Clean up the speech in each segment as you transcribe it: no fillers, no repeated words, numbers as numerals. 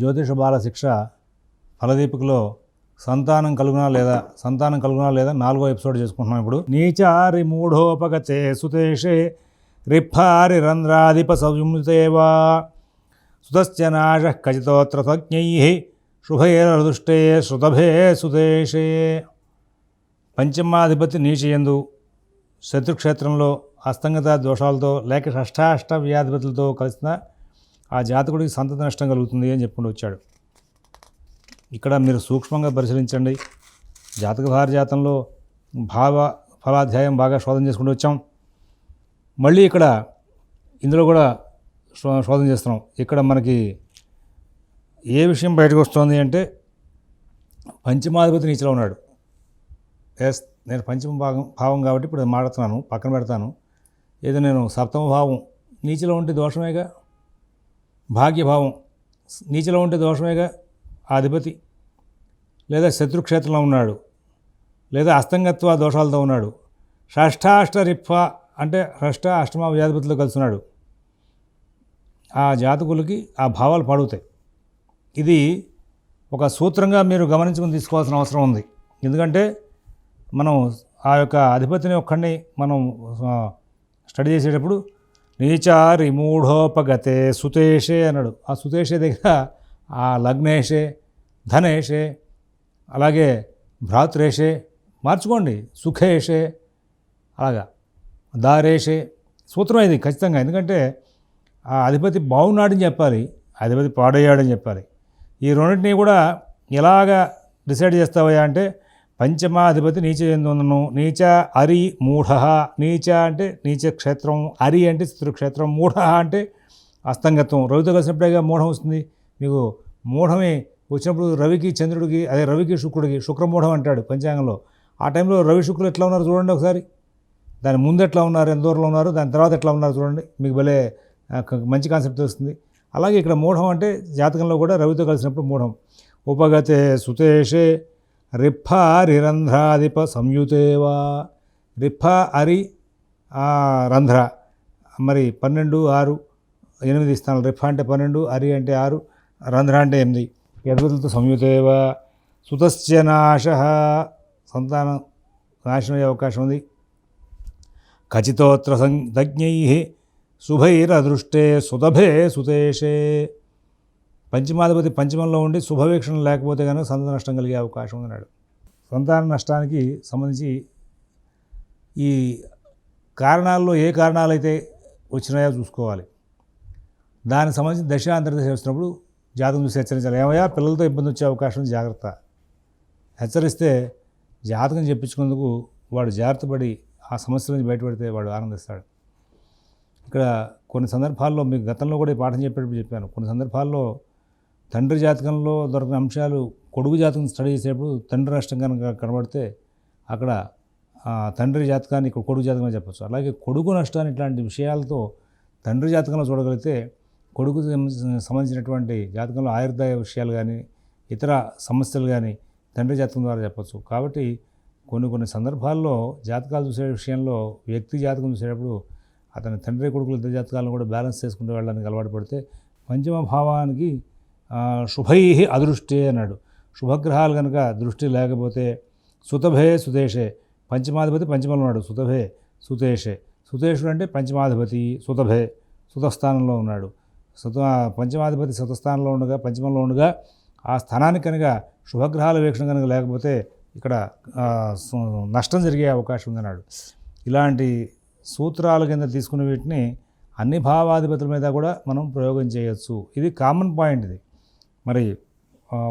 జ్యోతిష బాల శిక్ష ఫలదీపికలో సంతానం కలుగునా లేదా 4వ ఎపిసోడ్ చేసుకుంటున్నాం ఇప్పుడు. నీచారి మూఢోపగతే సుతేషే రిఫారి రంధ్రాధిప సంయుతేవా సుతస్య నాశ ఖచితోత్ర సజ్ఞై శుభైరదుష్టే శృతభే సుతేషే. పంచమాధిపతి నీచయందు శత్రుక్షేత్రంలో అస్తంగత దోషాలతో లేక షష్టాష్ట వ్యాధిపతులతో కలిసిన ఆ జాతకుడికి సంతతి నష్టం కలుగుతుంది అని చెప్పుకుంటూ వచ్చాడు. ఇక్కడ మీరు సూక్ష్మంగా పరిశీలించండి. జాతక భారజాతంలో భావ ఫలాధ్యాయం బాగా శోధన చేసుకుంటూ వచ్చాం. మళ్ళీ ఇక్కడ ఇందులో కూడా శోధన చేస్తున్నాం. ఇక్కడ మనకి ఏ విషయం బయటకు వస్తుంది అంటే పంచమాధిపతి నీచలో ఉన్నాడు. ఎస్, నేను పంచమ భావం కాబట్టి ఇప్పుడు మాట్లాడుతున్నాను, పక్కన పెడతాను. ఏదో నేను సప్తమ భావం నీచలో ఉంటే దోషమేగా, భాగ్యభావం నీచలో ఉంటే దోషమేగా, అధిపతి లేదా శత్రుక్షేత్రంలో ఉన్నాడు, లేదా అస్తంగత్వ దోషాలతో ఉన్నాడు. షష్టాష్ట రిఫ అంటే షష్ట అష్టమ వ్యాధిపతిలో కలుస్తున్నాడు. ఆ జాతకులకి ఆ భావాలు పాడుతాయి. ఇది ఒక సూత్రంగా మీరు గమనించుకుని తీసుకోవాల్సిన అవసరం ఉంది. ఎందుకంటే మనం ఆ యొక్క అధిపతిని ఒక్కడిని మనం స్టడీ చేసేటప్పుడు నీచారి మూఢోపగతే సుతేషే అన్నాడు. ఆ సుతేషే దగ్గర ఆ లగ్నేషే, ధనేషే, అలాగే భ్రాతృషే మార్చుకోండి, సుఖేషే, అలాగా దారేషే సూత్రం ఇది ఖచ్చితంగా. ఎందుకంటే ఆ అధిపతి బాగున్నాడని చెప్పాలి, అధిపతి పాడయ్యాడని చెప్పాలి. ఈ రెండింటినీ కూడా ఎలాగా డిసైడ్ చేస్తావయ్యా అంటే పంచమాధిపతి నీచ ఎందును, నీచ అరి మూఢ. నీచ అంటే నీచ క్షేత్రం, అరి అంటే శత్రుక్షేత్రం, మూఢ అంటే అస్తంగత్వం. రవితో కలిసినప్పుడేగా మూఢం వస్తుంది. మీకు మూఢమే వచ్చినప్పుడు రవికి చంద్రుడికి, అదే రవికి శుక్రుడికి శుక్రమూఢం అంటాడు పంచాంగంలో. ఆ టైంలో రవి శుక్రులు ఎట్లా ఉన్నారు చూడండి ఒకసారి. దాని ముందు ఎట్లా ఉన్నారు, ఎంత దూరంలో ఉన్నారు, దాని తర్వాత ఎట్లా ఉన్నారు చూడండి, మీకు భలే మంచి కాన్సెప్ట్ వస్తుంది. అలాగే ఇక్కడ మూఢం అంటే జాతకంలో కూడా రవితో కలిసినప్పుడు మూఢం. ఉపగతే సుతేషే రిఫ అరిరంధ్రాధిప సంయుతేవా. రిఫ అరి రంధ్ర మరి 12, 6, 8 స్థానాలు. రిఫ అంటే 12, అరి అంటే 6, రంధ్ర అంటే 8 అధిపతులతో సంయుతేవా. సుతస్య నాశ సంతానం నాశనం అయ్యే అవకాశం ఉంది. ఖచితోత్ర సంజ్ఞై శుభైరదృష్టే సుతభే సుతేషే. పంచమాధిపతి పంచమంలో ఉండి శుభవీక్షణ లేకపోతే కనుక సంతాన నష్టం కలిగే అవకాశం ఉన్నాడు. సంతాన నష్టానికి సంబంధించి ఈ కారణాల్లో ఏ కారణాలు అయితే వచ్చినాయో చూసుకోవాలి. దానికి సంబంధించి దశ అంతర్దశ వచ్చినప్పుడు జాతకం చూసి హెచ్చరించాలి. ఏమయ్యా పిల్లలతో ఇబ్బంది వచ్చే అవకాశం జాగ్రత్త. హెచ్చరిస్తే జాతకం చెప్పించుకున్నందుకు వాడు జాగ్రత్త పడి ఆ సమస్య నుంచి బయటపడితే వాడు ఆనందిస్తాడు. ఇక్కడ కొన్ని సందర్భాల్లో మీకు గతంలో కూడా ఈ పాఠం చెప్పేటప్పుడు చెప్పాను. కొన్ని సందర్భాల్లో తండ్రి జాతకంలో దొరికిన అంశాలు కొడుకు జాతకం స్టడీ చేసేటప్పుడు తండ్రి నష్టం కనుక కనబడితే అక్కడ తండ్రి జాతకాన్ని ఇక్కడ కొడుకు జాతకం చెప్పచ్చు. అలాగే కొడుకు నష్టాన్ని ఇట్లాంటి విషయాలతో తండ్రి జాతకంలో చూడగలిగితే కొడుకు సంబంధించినటువంటి జాతకంలో ఆయుర్దాయ విషయాలు కానీ ఇతర సమస్యలు కానీ తండ్రి జాతకం ద్వారా చెప్పచ్చు. కాబట్టి కొన్ని సందర్భాల్లో జాతకాలు చూసే విషయంలో వ్యక్తి జాతకం చూసేటప్పుడు అతని తండ్రి కొడుకుల ఇద్దరు జాతకాలను కూడా బ్యాలెన్స్ చేసుకుంటూ వెళ్ళడానికి అలవాటు పడితే పంచమ భావానికి శుభై అదృష్టే అన్నాడు. శుభగ్రహాలు కనుక దృష్టి లేకపోతే సుతభే సుతేషే. పంచమాధిపతి పంచమంలో ఉన్నాడు, సుతభే సుతేషే. సుతేషుడు అంటే పంచమాధిపతి, సుతభే సుతస్థానంలో ఉన్నాడు. పంచమాధిపతి సుతస్థానంలో ఉండగా పంచమంలో ఉండగా ఆ స్థానానికి కనుక శుభగ్రహాల వీక్షణ కనుక లేకపోతే ఇక్కడ నష్టం జరిగే అవకాశం ఉందన్నాడు. ఇలాంటి సూత్రాల కింద తీసుకున్న వీటిని అన్ని భావాధిపతుల మీద కూడా మనం ప్రయోగం చేయొచ్చు. ఇది కామన్ పాయింట్. ఇది మరి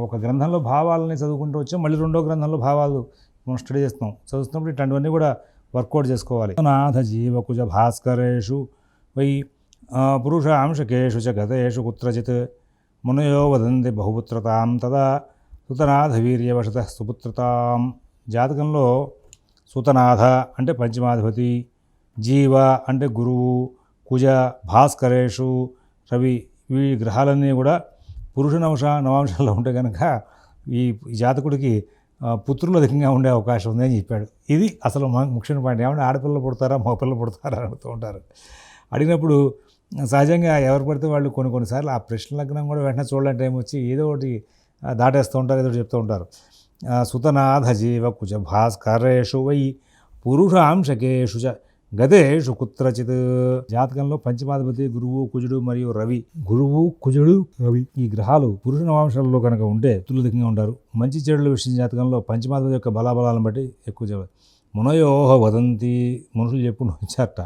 ఒక గ్రంథంలో భావాలని చదువుకుంటూ వచ్చాం, మళ్ళీ రెండో గ్రంథంలో భావాలు మనం స్టడీ చేస్తున్నాం. చదువుతున్నప్పుడు ఇట్లాంటివన్నీ కూడా వర్కౌట్ చేసుకోవాలి. నాథ జీవకుజ భాస్కరేషు వై పురుషాంశకేషు చ గతేషు కుత్రచిత్ మునయో వదంతి బహుపుత్రతాం తదా సుతనాథ వీర్యవశత సుపుత్రతాం. జాతకంలో సుతనాథ అంటే పంచమాధిపతి, జీవ అంటే గురువు, కుజ భాస్కరేషు రవి, ఈ గ్రహాలన్నీ కూడా పురుష నవాంశాల్లో ఉంటే కనుక ఈ జాతకుడికి పుత్రులు అధికంగా ఉండే అవకాశం ఉందని చెప్పాడు. ఇది అసలు ముఖ్యమైన పాయింట్. ఏమంటే ఆడపిల్లలు పుడతారా మగపిల్లలు పుడతారా అడుగుతూ ఉంటారు. అడిగినప్పుడు సహజంగా ఎవరు పడితే వాళ్ళు కొన్నిసార్లు ఆ ప్రశ్న లగ్నం కూడా వెంటనే చూడలేని టైం వచ్చి ఏదో ఒకటి దాటేస్తూ ఉంటారు, ఏదో ఒకటి చెప్తూ ఉంటారు. సుతనాథ జీవ కుజ భాస్కరేషు వై పురుషాంశకేషు చ గతేషు కుత్రచిత్. జాతకంలో పంచమాధిపతి గురువు కుజుడు మరియు రవి, గురువు కుజుడు రవి ఈ గ్రహాలు పురుష నవాంశాలలో కనుక ఉంటే తుల్యధికంగా ఉంటారు. మంచి చెడుల విషయం జాతకంలో పంచమాధిపతి యొక్క బలాబలాలను బట్టి ఎక్కువ మునయోహ వదంతి, మనుషులు చెప్పుడు ఇచ్చారట.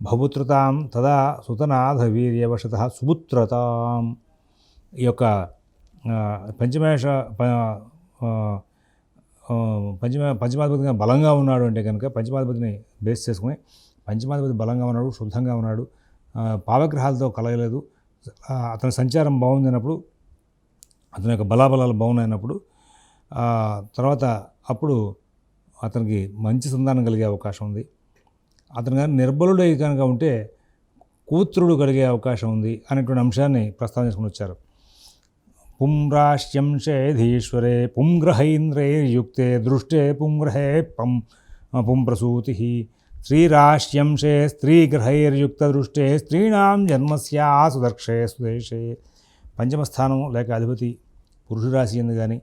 భపుత్రతాం తదా సుతనాథ వీర్యవశత సుపుత్రతాం. ఈ యొక్క పంచమాధిపతిగా బలంగా ఉన్నాడు అంటే కనుక పంచమాధిపతిని బేస్ చేసుకుని పంచమాధిపతి బలంగా ఉన్నాడు, శుద్ధంగా ఉన్నాడు, పావగ్రహాలతో కలగలేదు, అతని సంచారం బాగుంది అన్నప్పుడు, అతని యొక్క బలాబలాలు బాగున్నాయినప్పుడు తర్వాత అప్పుడు అతనికి మంచి సంతానం కలిగే అవకాశం ఉంది. అతను కానీ నిర్బలుడై కనుక ఉంటే కూతురుడు కలిగే అవకాశం ఉంది అనేటువంటి అంశాన్ని ప్రస్తావన చేసుకుని వచ్చారు. పుంరాశ్యం షేధీశ్వరే పుంగ్రహైంద్రైర్యుక్తే దృష్టే పుంగ్రహే పుంప్రసూతి స్త్రీరాశ్యం షే స్త్రీగ్రహైర్యుక్త దృష్టే స్త్రీణాం జన్మస్యా సుదర్క్షే సుదేశే. పంచమస్థానం లేక అధిపతి పురుష రాశి ఎందు కానీ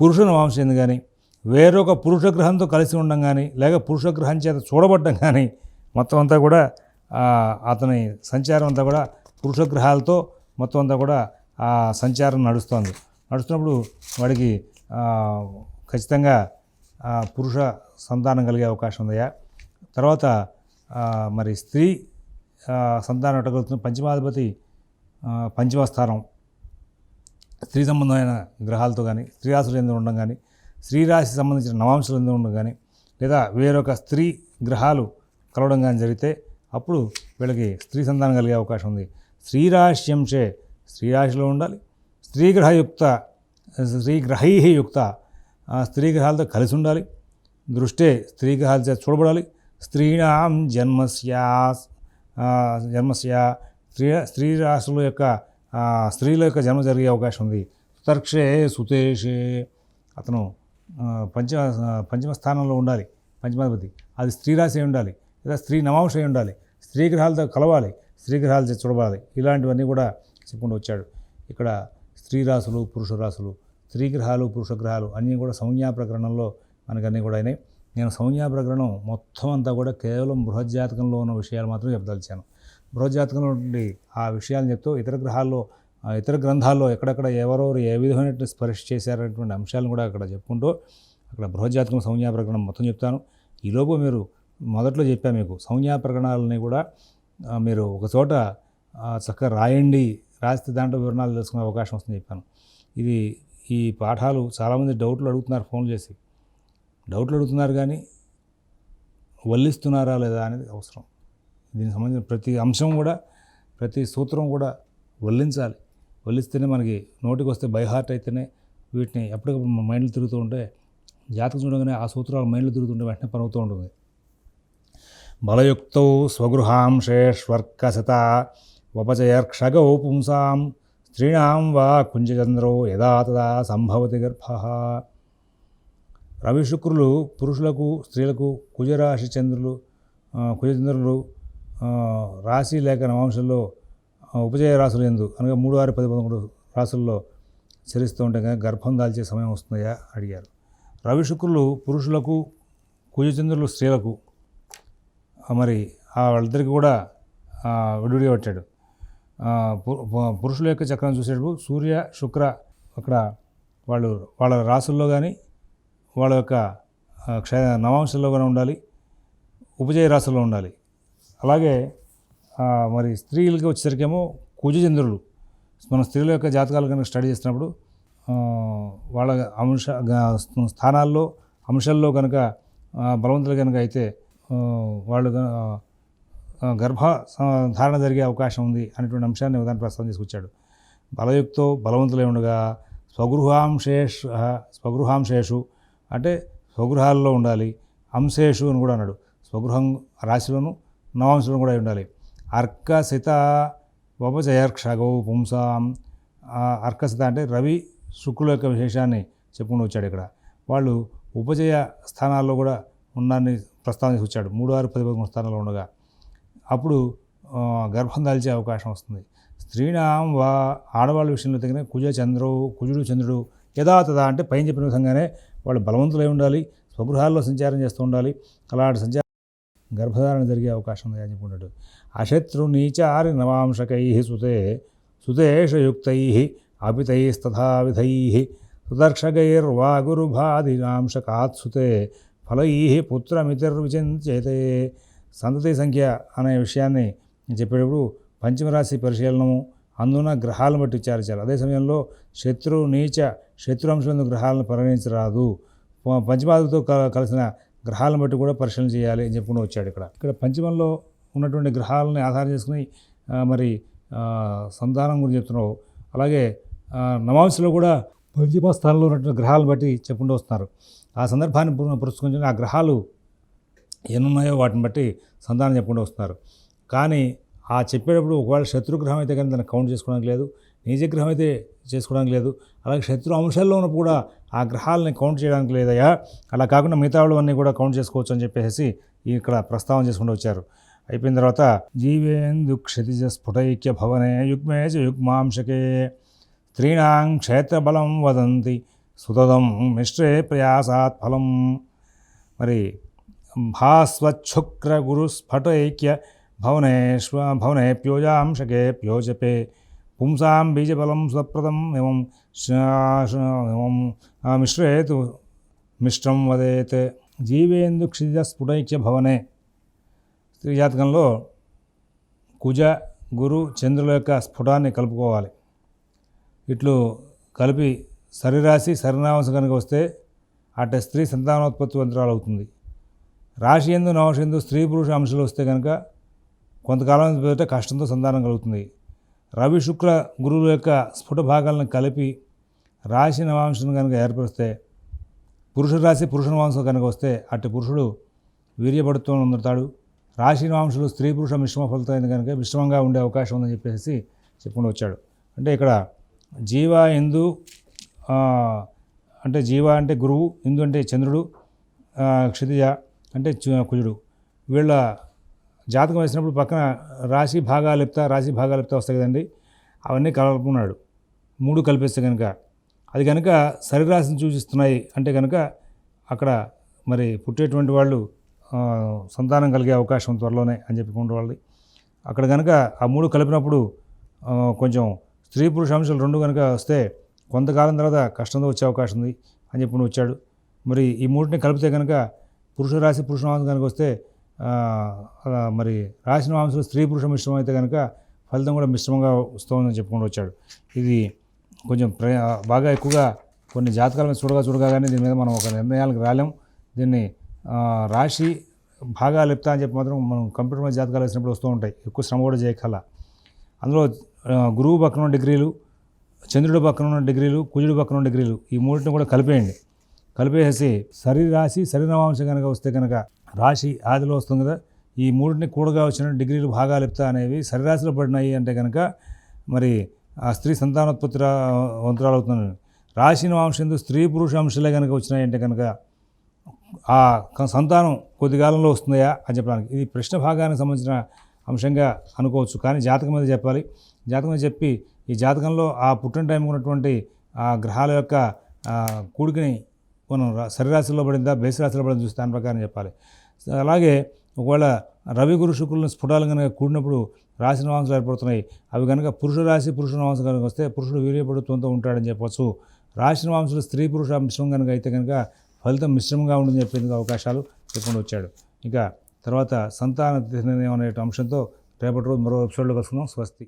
పురుష నవాంశం ఎందు కానీ వేరొక పురుష గ్రహంతో కలిసి ఉండడం కానీ లేక పురుష గ్రహం చేత చూడబడ్డం కానీ మొత్తం అంతా కూడా అతని సంచారం అంతా కూడా పురుష గ్రహాలతో మొత్తం అంతా కూడా ఆ సంచారం నడుస్తున్నప్పుడు వాడికి ఖచ్చితంగా పురుష సంతానం కలిగే అవకాశం ఉందయ్యా. తర్వాత మరి స్త్రీ సంతానం ఎట్టగలుగుతుంది. పంచమాధిపతి పంచమ స్థానం స్త్రీ సంబంధమైన గ్రహాలతో కానీ స్త్రీ రాశులు ఎందుకు ఉండడం కానీ స్త్రీ రాశి సంబంధించిన నవాంశాలు ఎందుకు ఉండడం కానీ లేదా వేరొక స్త్రీ గ్రహాలు కలవడం కానీ జరిగితే అప్పుడు వీళ్ళకి స్త్రీ సంతానం కలిగే అవకాశం ఉంది. స్త్రీరాశ్యంశే స్త్రీ రాశిలో ఉండాలి, స్త్రీగ్రహై యుక్త స్త్రీ గ్రహాలతో కలిసి ఉండాలి, దృష్టే స్త్రీ గ్రహాల చేత చూడబడాలి, స్త్రీణాం జన్మస్యా స్త్రీ రాశుల యొక్క స్త్రీల యొక్క జన్మ జరిగే అవకాశం ఉంది. సుతర్క్షే సుతేషే అతను పంచమ స్థానంలో ఉండాలి పంచమాధిపతి, అది స్త్రీ రాశి ఉండాలి లేదా స్త్రీ నవాంశ ఉండాలి, స్త్రీ గ్రహాలతో కలవాలి, స్త్రీ గ్రహాల చేత చూడబడాలి. ఇలాంటివన్నీ కూడా చెప్పుకుంటూ వచ్చాడు. ఇక్కడ స్త్రీ రాశులు పురుష రాశులు స్త్రీ గ్రహాలు పురుష గ్రహాలు అన్నీ కూడా సంజ్ఞా ప్రకరణంలో మనకన్నీ కూడా అయినాయి. నేను సంజ్ఞా ప్రకరణం మొత్తం అంతా కూడా కేవలం బృహజ్జాతకంలో ఉన్న విషయాలు మాత్రం చెప్పదలిచాను. బృహజ్జాతకంలో నుండి ఆ విషయాలను చెప్తూ ఇతర గ్రహాల్లో ఇతర గ్రంథాల్లో ఎక్కడెక్కడ ఎవరెవరు ఏ విధమైన స్పర్శ చేశారనేటువంటి అంశాలను కూడా అక్కడ చెప్పుకుంటూ అక్కడ బృహజ్జాతకం సంజ్ఞా ప్రకరణం మొత్తం చెప్తాను. ఈలోపు మీరు మొదట్లో చెప్పాను మీకు సంజ్ఞా ప్రకరణాలని కూడా మీరు ఒక చోట చక్కగా రాయండి, రాస్తే దాంట్లో వివరణాలు తెలుసుకునే అవకాశం వస్తుందని చెప్పాను. ఈ పాఠాలు చాలామంది డౌట్లు అడుగుతున్నారు, ఫోన్లు చేసి డౌట్లు అడుగుతున్నారు కానీ వల్లిస్తున్నారా లేదా అనేది అవసరం. దీనికి సంబంధించిన ప్రతి అంశం కూడా ప్రతి సూత్రం కూడా వల్లించాలి. వల్లిస్తేనే మనకి నోటికి వస్తే బై హార్ట్ అయితేనే వీటిని ఎప్పటికప్పుడు మైండ్లు తిరుగుతూ ఉంటే జాతకం చూడగానే ఆ సూత్రాలు మైండ్లు తిరుగుతుంటే వెంటనే పని అవుతూ ఉంటుంది. బలయుక్తౌ స్వగృహాంశేష్వర్కసత వపచయర్క్షగౌ పుంసాం స్త్రీణాం వా కుంజచంద్రో యదా తదా సంభవతి గర్భః. రవిశుక్రులు పురుషులకు స్త్రీలకు కుజచంద్రులు రాశి లేక నవాంశంలో ఉపజయ రాశులు ఎందు అనగా 3, 6, 10, 11 రాశుల్లో చరిస్తూ ఉంటే కనుక గర్భం దాల్చే సమయం వస్తుందయా అడిగారు. రవిశుక్రులు పురుషులకు కుజచంద్రులు స్త్రీలకు మరి వాళ్ళిద్దరికి కూడా విడివిడిగా వచ్చాడు. పురుషుల యొక్క చక్రం చూసేటప్పుడు సూర్య శుక్ర అక్కడ వాళ్ళ రాశుల్లో కానీ వాళ్ళ యొక్క నవాంశంలో కానీ ఉండాలి, ఉపజయ రాశుల్లో ఉండాలి. అలాగే మరి స్త్రీలకి వచ్చేసరికేమో కుజచంద్రులు మన స్త్రీల యొక్క జాతకాలు కనుక స్టడీ చేసినప్పుడు వాళ్ళ స్థానాల్లో అంశాల్లో కనుక బలవంతులు కనుక అయితే వాళ్ళు గర్భ ధారణ జరిగే అవకాశం ఉంది అనేటువంటి అంశాన్ని ఉదాహరణ ప్రస్తావన తీసుకొచ్చాడు. బలయుక్తో బలవంతులై ఉండగా స్వగృహాంశేషు అంటే స్వగృహాల్లో ఉండాలి, అంశేషు అని కూడా అన్నాడు. స్వగృహం రాశిలోను నవాంశంలో కూడా ఉండాలి. అర్కసిత వపచయర్క్షగౌ పుంసాం. అర్కసిత అంటే రవి శుక్రుల యొక్క విశేషాన్ని చెప్పుకుంటూ వచ్చాడు. ఇక్కడ వాళ్ళు ఉపజయ స్థానాల్లో కూడా ఉన్నాన్ని ప్రస్తావన వచ్చాడు. 3, 6, 10, 11 స్థానాల్లో ఉండగా అప్పుడు గర్భం దాల్చే అవకాశం వస్తుంది. స్త్రీణాం వా ఆడవాళ్ళ విషయంలో తగిన కుజుడు చంద్రుడు యథాతథ అంటే పైన చెప్పిన విధంగానే వాళ్ళు బలవంతులై ఉండాలి, స్వగృహాల్లో సంచారం చేస్తూ ఉండాలి. అలాంటి సంచారం గర్భధారణ జరిగే అవకాశం ఉంది అని చెప్పుకుంటాడు. అశత్రు నీచారి నవాంశకై సుతేషయుక్తై అపితైస్తథా విధై సుదర్శకైర్వా గురుభాదినాంశకాత్సుతే ఫలై పుత్రమితిర్విచింత్యతే. సంతతి సంఖ్య అనే విషయాన్ని చెప్పేటప్పుడు పంచమరాశి పరిశీలనము అందున గ్రహాలను బట్టి విచారించాలి. అదే సమయంలో శత్రు అంశంలో గ్రహాలను పరిగణించరాదు. పంచమాదులతో కలిసిన గ్రహాలను బట్టి కూడా పరిశీలన చేయాలి అని చెప్పుకుంటూ వచ్చాడు. ఇక్కడ పంచమంలో ఉన్నటువంటి గ్రహాలని ఆధారం చేసుకుని మరి సంతానం గురించి చెప్తున్నావు. అలాగే నవాంశలో కూడా పంచమ స్థానంలో ఉన్నటువంటి గ్రహాలను బట్టి చెప్పుకుంటూ వస్తున్నారు. ఆ సందర్భాన్ని పురస్కరించుకొని ఆ గ్రహాలు ఎన్నున్నాయో వాటిని బట్టి సంతానం చెప్పుకుంటూ వస్తున్నారు. కానీ ఆ చెప్పేటప్పుడు ఒకవేళ శత్రుగ్రహం అయితే కానీ దాన్ని కౌంట్ చేసుకోవడానికి లేదు, నీచగ్రహం అయితే చేసుకోవడానికి లేదు. అలాగే శత్రు అంశాల్లో ఉన్నప్పుడు కూడా ఆ గ్రహాలని కౌంట్ చేయడానికి లేదయ్యా. అలా కాకుండా మిగతా వాళ్ళన్నీ కూడా కౌంట్ చేసుకోవచ్చు అని చెప్పేసి ఇక్కడ ప్రస్తావన చేసుకుంటూ వచ్చారు. అయిపోయిన తర్వాత జీవేందు క్షితిజ స్ఫుటైక్య భవనే యుగ్మే చ యుగ్మాంశకే స్త్రీణాం క్షేత్రబలం వదంతి సుతదం మిశ్రే ప్రయాసాత్ ఫలం. మరి భాస్వచ్ఛుక్ర గురు స్ఫుటైక్య భవనే ప్యోజాంశకే ప్యోజపే పుంసాం బీజబలం స్వప్రదం ఏవం మిశ్రేతు మిశ్రం వదేత్. జీవేందు క్షితిజ స్ఫుటైక్య భవనే స్త్రీ జాతకంలో కుజ గురు చంద్రుల యొక్క స్ఫుటాన్ని కలుపుకోవాలి. ఇట్లు కలిపి సరిరాశి సరినాంశం కనుక వస్తే అటు స్త్రీ సంతానోత్పత్తివంతురాలు అవుతుంది. రాశి ఎందు నవశ ఎందు స్త్రీ పురుష అంశాలు వస్తే కనుక కొంతకాలం పేరిట కష్టంతో సంతానం కలుగుతుంది. రవి శుక్ర గురువుల యొక్క స్ఫుట భాగాలను కలిపి రాశి నవాంశం కనుక ఏర్పరిస్తే పురుష రాశి పురుష నవాంశం కనుక వస్తే అటు పురుషుడు వీర్యపడుతూ ఉంటాడు. రాశి నవాంశులు స్త్రీ పురుష మిశ్రమ ఫలితమైంది కనుక మిశ్రమంగా ఉండే అవకాశం ఉందని చెప్పేసి చెప్పుకుంటూ వచ్చాడు. అంటే ఇక్కడ జీవ ఇందు అంటే జీవ అంటే గురువు, ఇందు అంటే చంద్రుడు, క్షితిజ అంటే కుజుడు. వీళ్ళ జాతకం వేసినప్పుడు పక్కన రాశి భాగాలిప్త వస్తాయి కదండి, అవన్నీ కలుపుకున్నాడు. 3 కలిపేస్తే కనుక అది కనుక సరిరాశిని సూచిస్తున్నాయి అంటే కనుక అక్కడ మరి పుట్టేటువంటి వాళ్ళు సంతానం కలిగే అవకాశం త్వరలోనే అని చెప్పుకుంటూ వాళ్ళది. అక్కడ కనుక ఆ 3 కలిపినప్పుడు కొంచెం స్త్రీ పురుష అంశాలు 2 కనుక వస్తే కొంతకాలం తర్వాత కష్టంతో వచ్చే అవకాశం ఉంది అని చెప్పి వచ్చాడు. మరి ఈ 3ని కలిపితే కనుక పురుష రాశి పురుష నవాంశం కనుక వస్తే మరి రాశి నవాంశంలో స్త్రీ పురుష మిశ్రమం అయితే కనుక ఫలితం కూడా మిశ్రమంగా వస్తుందని చెప్పుకుంటూ వచ్చాడు. ఇది కొంచెం బాగా ఎక్కువగా కొన్ని జాతకాలను చూడగానే దీని మీద మనం ఒక నిర్ణయాలకు రాలేం. దీన్ని రాశి భాగాలు చెప్తా అని చెప్పి మాత్రం మనం కంప్యూటర్ మీద జాతకాలు వేసినప్పుడు వస్తూ ఉంటాయి. ఎక్కువ శ్రమ కూడా చేయగల అందులో గురువు పక్కన ఉన్న డిగ్రీలు, చంద్రుడి పక్కన ఉన్న డిగ్రీలు, కుజుడి పక్కన ఉన్న డిగ్రీలు ఈ 3ని కూడా కలిపేసి సరి రాశి సరి నవాంశం కనుక వస్తే కనుక రాశి ఆదిలో వస్తుంది కదా, ఈ 3ని కూడగా వచ్చిన డిగ్రీలు భాగాలు చెప్తా అనేవి సరిరాశిలో పడినాయి అంటే కనుక మరి ఆ స్త్రీ సంతానోత్పత్తి వంతురాలు అవుతుంది. రాశి నవాంశం స్త్రీ పురుష అంశాలే కనుక వచ్చినాయి అంటే కనుక ఆ సంతానం కొద్ది కాలంలో వస్తుందా అని చెప్పడానికి ఇది ప్రశ్న భాగానికి సంబంధించిన అంశంగా అనుకోవచ్చు. కానీ జాతకం మీద చెప్పాలి. జాతకం మీద చెప్పి ఈ జాతకంలో ఆ పుట్టిన టైంకి ఉన్నటువంటి ఆ గ్రహాల యొక్క కూడికని మనం సరిరాశిలో పడిందా బేసి రాశిలో పడిందా చూస్తే దాని ప్రకారం చెప్పాలి. అలాగే ఒకవేళ రవి గురు శుక్రులను స్ఫుటాలు కనుక కూడినప్పుడు రాశి నవాంశాలు ఏర్పడుతున్నాయి. అవి కనుక పురుష రాశి పురుష నవాంశం కనుక వస్తే పురుషుడు వీర్యపడుతుంతో ఉంటాడని చెప్పవచ్చు. రాశి నవాంశాలు స్త్రీ పురుష మిశ్రమం కనుక అయితే కనుక ఫలితం మిశ్రమంగా ఉంటుందని చెప్పేందుకు అవకాశాలు చెప్పుకుంటూ వచ్చాడు. ఇక తర్వాత సంతాన నిర్ణయం అనే అంశంతో రేపటి రోజు మరో ఎపిసోడ్లో కలుసుకుందాం. స్వస్తి.